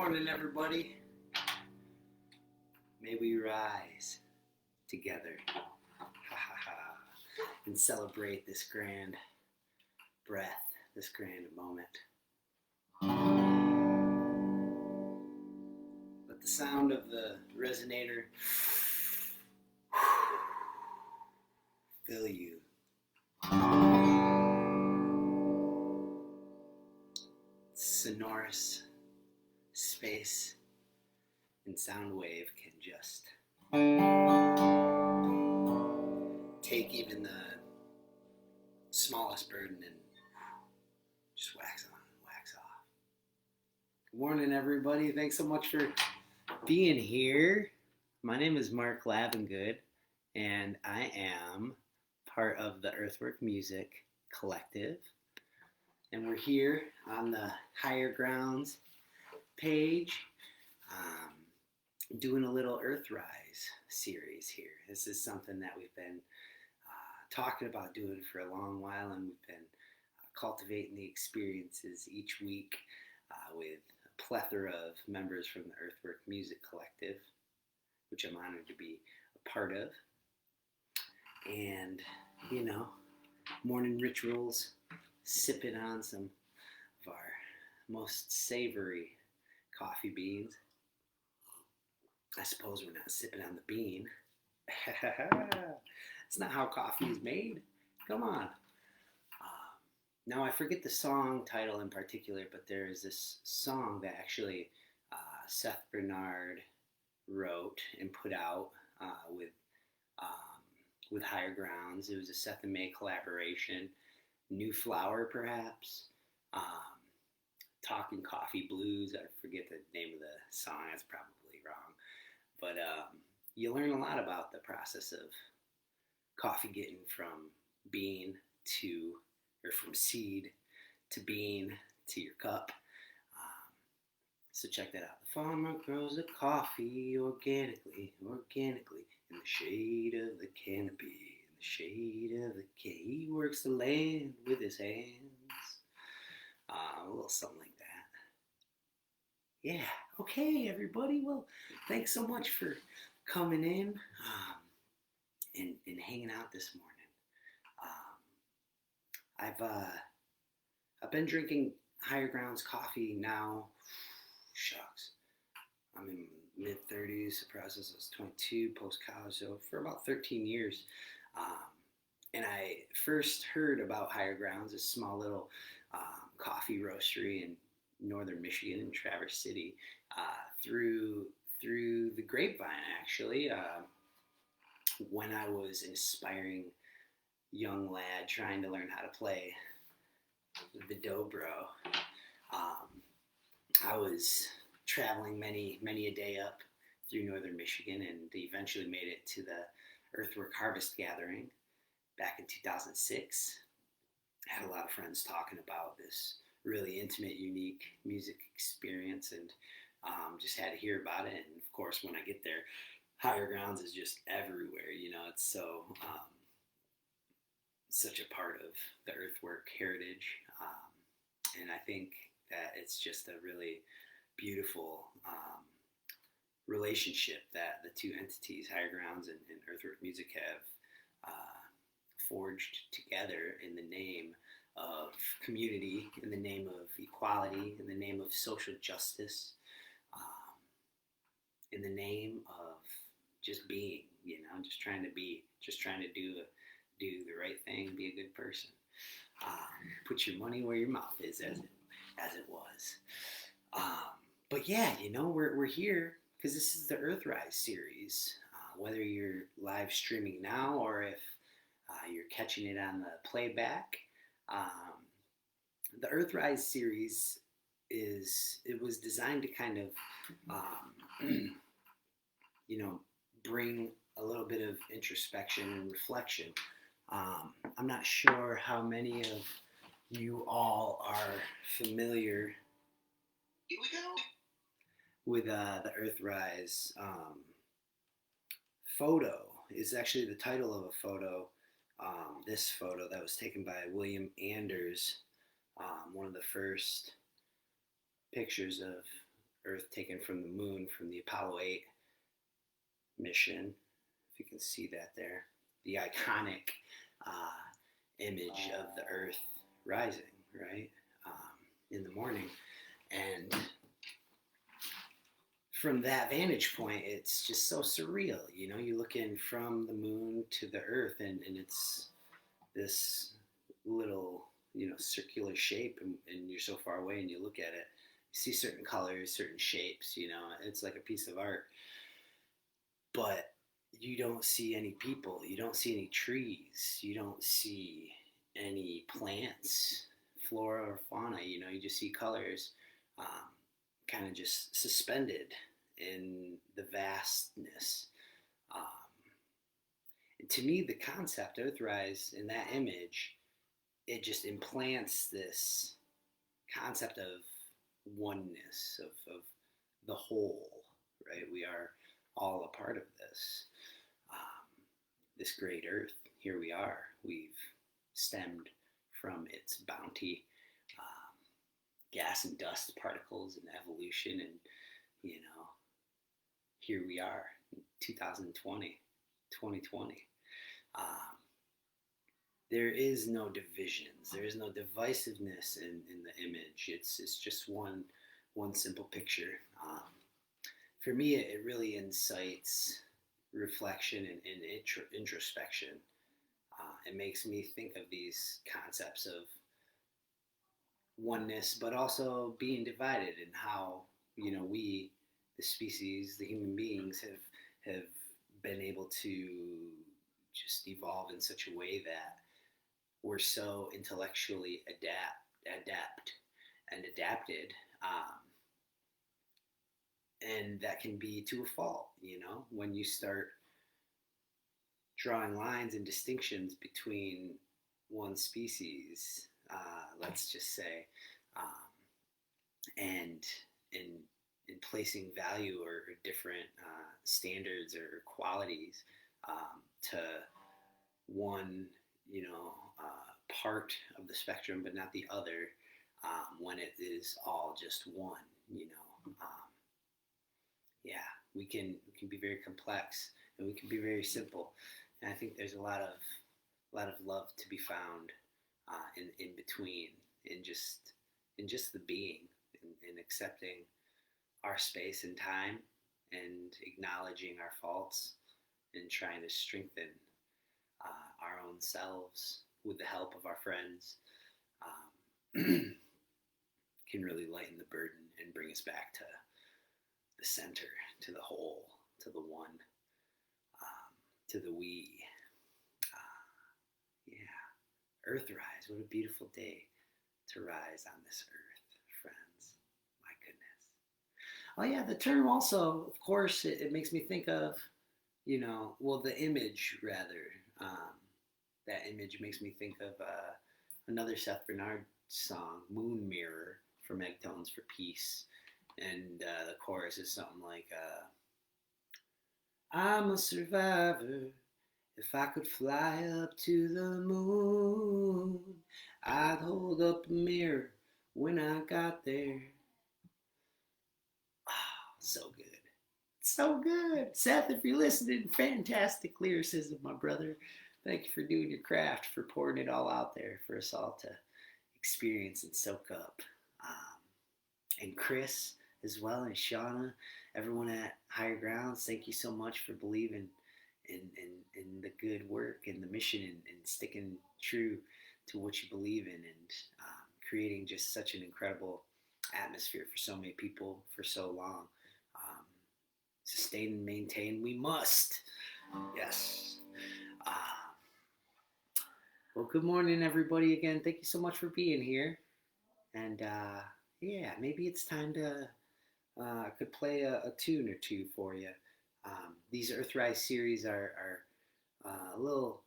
morning, everybody. May we rise together and celebrate this grand breath, this grand moment. Let the sound of the resonator fill you. Sonorous space and sound wave can just take even the smallest burden and just wax on, wax off. Good morning, everybody. Thanks so much for being here. My name is Mark Lavengood, and I am part of the Earthwork Music Collective. And we're here on the Higher Grounds page, doing a little Earthrise series here. This is something that we've been talking about doing for a long while, and we've been cultivating the experiences each week with a plethora of members from the Earthwork Music Collective, which I'm honored to be a part of. And, you know, morning rituals, sipping on some of our most savory coffee beans. I suppose we're not sipping on the bean. It's not how coffee is made. Come on. Now I forget the song title in particular, but there is this song that actually Seth Bernard wrote and put out with Higher Grounds. It was a Seth and May collaboration. New Flower, perhaps. Talking Coffee Blues. I forget the name of the song. That's probably wrong. But you learn a lot about the process of coffee getting from bean to, or from seed to bean to your cup. So check that out. The farmer grows the coffee organically, in the shade of the canopy. The shade of the cane. He works the land with his hands. A little something like that. Yeah. Okay, everybody. Well, thanks so much for coming in and hanging out this morning. I've been drinking Higher Grounds coffee now. Shucks. I'm in mid-30s. The process was 22 post-college, so for about 13 years. And I first heard about Higher Grounds, a small little coffee roastery in northern Michigan in Traverse City, through the grapevine, actually, when I was an aspiring young lad trying to learn how to play the dobro. I was traveling many a day up through northern Michigan and eventually made it to the Earthwork Harvest Gathering back in 2006. I had a lot of friends talking about this really intimate, unique music experience, and just had to hear about it. And of course, when I get there, Higher Grounds is just everywhere. You know, it's so such a part of the Earthwork heritage, and I think that it's just a really beautiful relationship that the two entities, Higher Grounds and Earthwork Music, have forged together in the name of community, in the name of equality, in the name of social justice, in the name of just being, you know, just trying to do the right thing, be a good person. Put your money where your mouth is, as it was. But yeah, you know, we're here because this is the Earthrise series. Whether you're live streaming now or if you're catching it on the playback, the Earthrise series was designed to kind of, you know, bring a little bit of introspection and reflection. I'm not sure how many of you all are familiar with the Earthrise photo. Is actually the title of a photo. This photo that was taken by William Anders, one of the first pictures of Earth taken from the moon from the Apollo 8 mission. If you can see that there, the iconic image of the Earth rising, right, in the morning. And from that vantage point, it's just so surreal. You know, you're looking from the moon to the Earth, and it's this little, circular shape, and you're so far away, and you look at it, you see certain colors, certain shapes, it's like a piece of art. But you don't see any people, you don't see any trees, you don't see any plants, flora or fauna, you just see colors kind of just suspended in the vastness. Um, and to me, the concept Earthrise in that image, it just implants this concept of oneness, of the whole, right? We are all a part of this great Earth. Here we are. We've stemmed from its bounty, gas and dust particles and evolution, and here we are, 2020. There is no divisions. There is no divisiveness in the image. It's just one simple picture. For me, it really incites reflection and introspection. It makes me think of these concepts of oneness, but also being divided, and how we, the species, the human beings, have been able to just evolve in such a way that we're so intellectually adept and adapted, and that can be to a fault. When you start drawing lines and distinctions between one species, let's just say, and in placing value or different standards or qualities to one, part of the spectrum, but not the other, when it is all just one. Yeah, we can be very complex, and we can be very simple. And I think there's a lot of love to be found in between, in just the being, in accepting our space and time, and acknowledging our faults, and trying to strengthen our own selves with the help of our friends, can really lighten the burden and bring us back to the center, to the whole, to the one, to the we. Yeah, Earthrise, what a beautiful day to rise on this earth, friends. My goodness. Oh yeah, the term also, of course, it makes me think of, the image rather. That image makes me think of another Seth Bernard song, Moon Mirror, from Egg-Tones for Peace. And the chorus is something like, I'm a survivor. If I could fly up to the moon, I'd hold up a mirror when I got there. Oh, so good. So good. Seth, if you're listening, fantastic lyricism, my brother. Thank you for doing your craft, for pouring it all out there for us all to experience and soak up. And Chris as well, and Shauna, everyone at Higher Grounds, thank you so much for believing in the good work and the mission, and sticking true to what you believe in, and creating just such an incredible atmosphere for so many people for so long. Sustain and maintain, we must. Yes. Well, good morning, everybody. Again, thank you so much for being here. And yeah, maybe it's time to I could play a tune or two for you. These Earthrise series are a little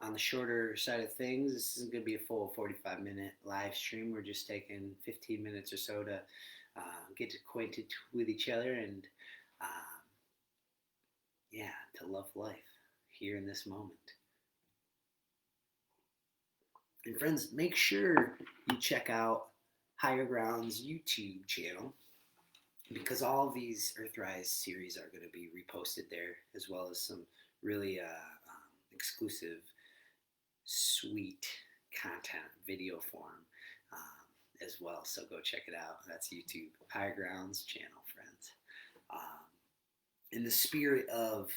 on the shorter side of things. This isn't going to be a full 45-minute live stream. We're just taking 15 minutes or so to get acquainted with each other, and yeah, to love life here in this moment. And friends, make sure you check out Higher Ground's YouTube channel. because all of these Earthrise series are going to be reposted there, as well as some really exclusive, sweet content, video form as well. So go check it out. That's YouTube, Higher Grounds channel, friends. In the spirit of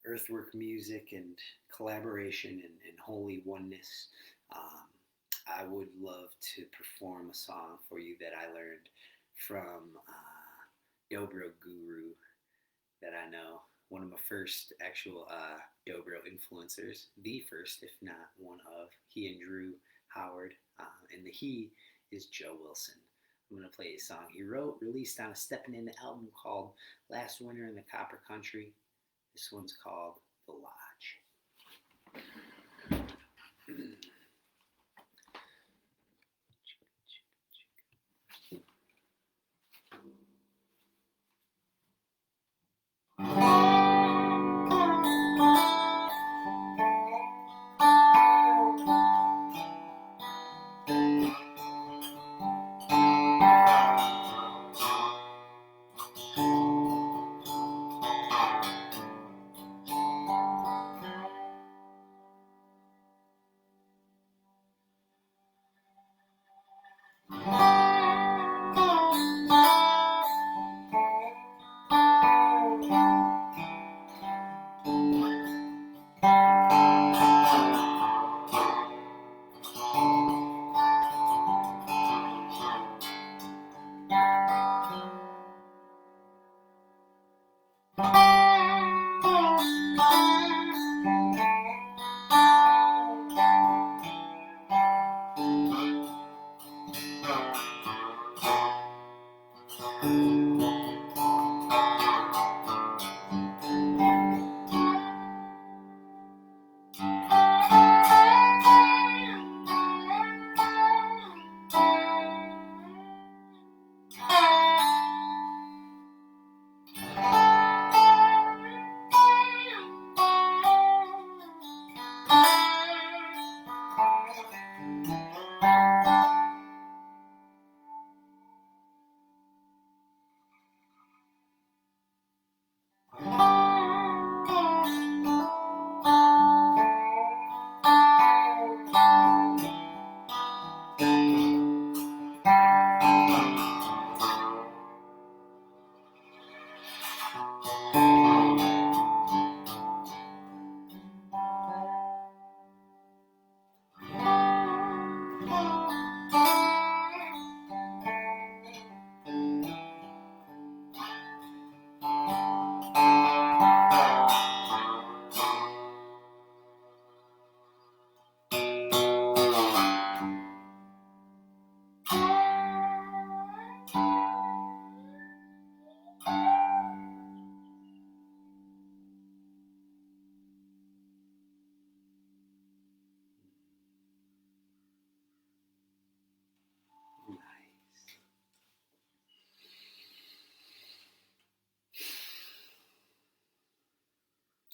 Earthwork music and collaboration and holy oneness, I would love to perform a song for you that I learned from Dobro guru that I know. One of my first actual Dobro influencers, the first, if not one of. He and Drew Howard, and the he is Joe Wilson. I'm going to play a song he wrote, released on a Steppin' In album called Last Winter in the Copper Country. This one's called The Lodge.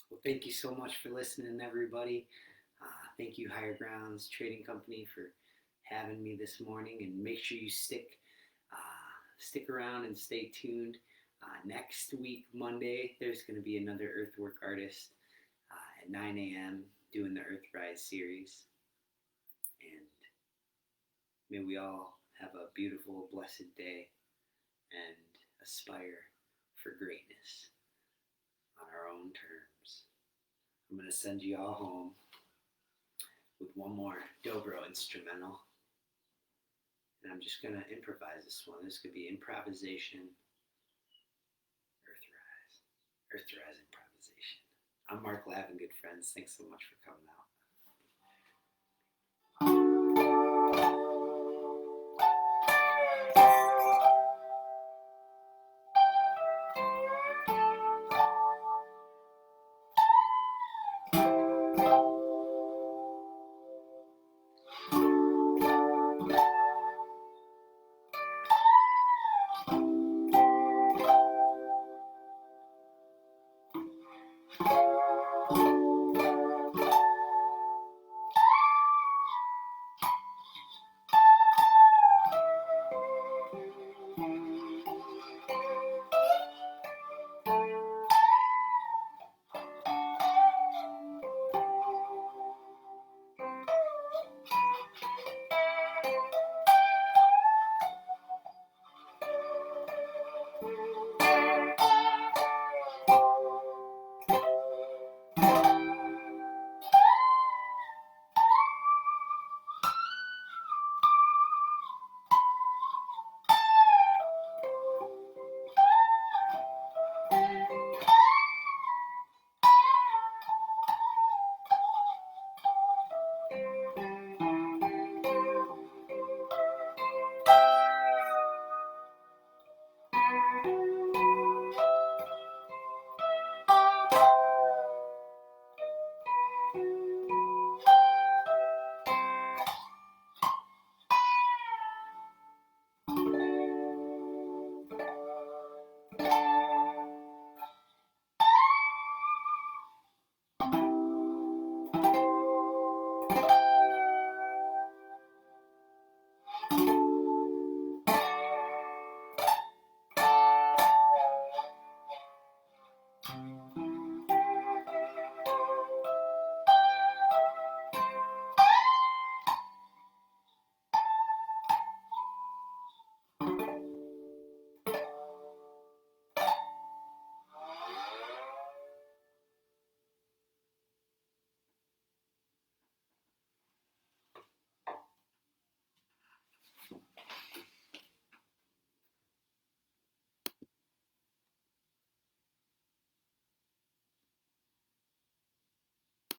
Well, thank you so much for listening, everybody. Thank you, Higher Grounds Trading Company, for having me this morning. And make sure you stick around and stay tuned. Next week, Monday, there's going to be another Earthwork artist at 9 a.m. doing the Earthrise series. And may we all have a beautiful, blessed day and aspire for greatness on our own terms. I'm going to send you all home with one more dobro instrumental. And I'm just going to improvise this one. This could be improvisation, Earthrise improvisation. I'm Mark Lavengood, friends. Thanks so much for coming out.